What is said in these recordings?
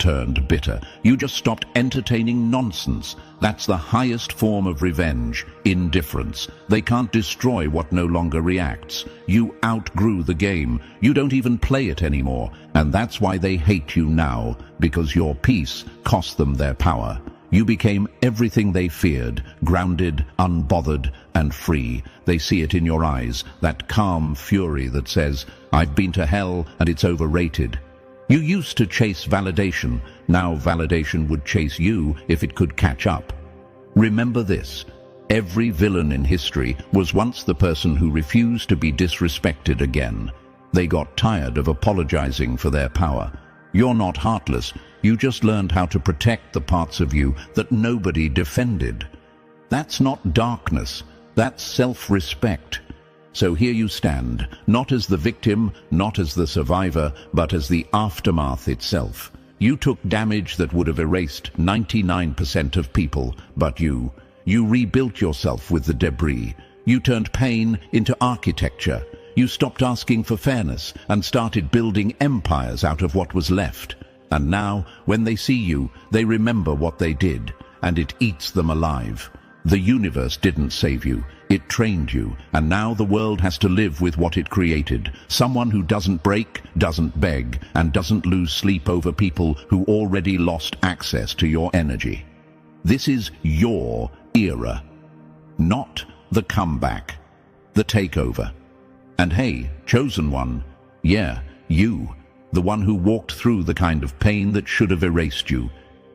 turned bitter. You just stopped entertaining nonsense. That's the highest form of revenge, indifference. They can't destroy what no longer reacts. You outgrew the game. You don't even play it anymore. And that's why they hate you now, because your peace cost them their power. You became everything they feared, grounded, unbothered, and free. They see it in your eyes, that calm fury that says, "I've been to hell and it's overrated." You used to chase validation. Now validation would chase you if it could catch up. Remember this: every villain in history was once the person who refused to be disrespected again. They got tired of apologizing for their power. You're not heartless. You just learned how to protect the parts of you that nobody defended. That's not darkness. That's self-respect. So here you stand, not as the victim, not as the survivor, but as the aftermath itself. You took damage that would have erased 99% of people, but you rebuilt yourself with the debris. You turned pain into architecture. You stopped asking for fairness and started building empires out of what was left. And now, when they see you, they remember what they did, and it eats them alive. The universe didn't save you, it trained you, and now the world has to live with what it created. Someone who doesn't break, doesn't beg, and doesn't lose sleep over people who already lost access to your energy. This is your era, not the comeback, the takeover. And hey, chosen one, yeah, you, the one who walked through the kind of pain that should have erased you.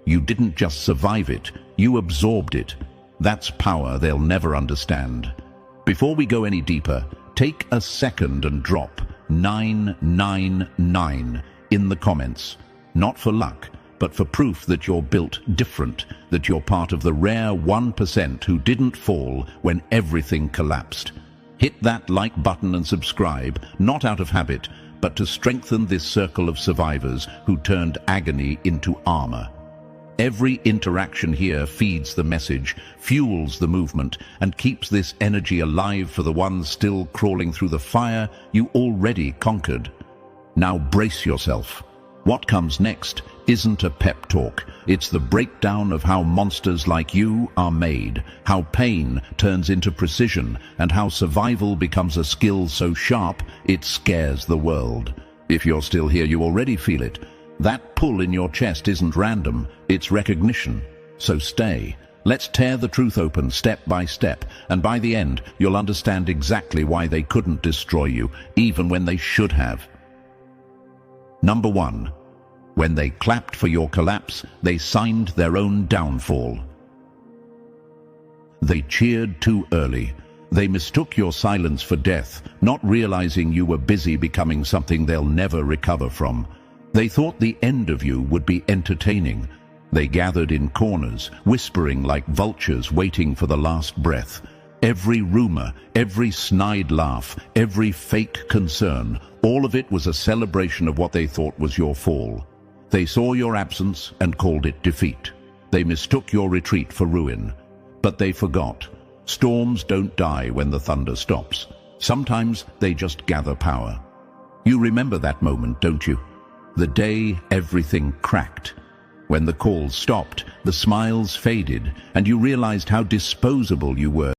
You didn't just survive it, you absorbed it. That's power they'll never understand. Before we go any deeper, take a second and drop 999 in the comments. Not for luck, but for proof that you're built different, that you're part of the rare 1% who didn't fall when everything collapsed. Hit that like button and subscribe, not out of habit, but to strengthen this circle of survivors who turned agony into armor. Every interaction here feeds the message, fuels the movement, and keeps this energy alive for the ones still crawling through the fire you already conquered. Now brace yourself. What comes next isn't a pep talk. It's the breakdown of how monsters like you are made, how pain turns into precision, and how survival becomes a skill so sharp it scares the world. If you're still here, you already feel it. That pull in your chest isn't random, it's recognition. So stay. Let's tear the truth open step by step, and by the end, you'll understand exactly why they couldn't destroy you, even when they should have. Number 1. When they clapped for your collapse, they signed their own downfall. They cheered too early. They mistook your silence for death, not realizing you were busy becoming something they'll never recover from. They thought the end of you would be entertaining. They gathered in corners, whispering like vultures waiting for the last breath. Every rumor, every snide laugh, every fake concern, all of it was a celebration of what they thought was your fall. They saw your absence and called it defeat. They mistook your retreat for ruin. But they forgot. Storms don't die when the thunder stops. Sometimes they just gather power. You remember that moment, don't you? The day everything cracked. When the calls stopped, the smiles faded, and you realized how disposable you were.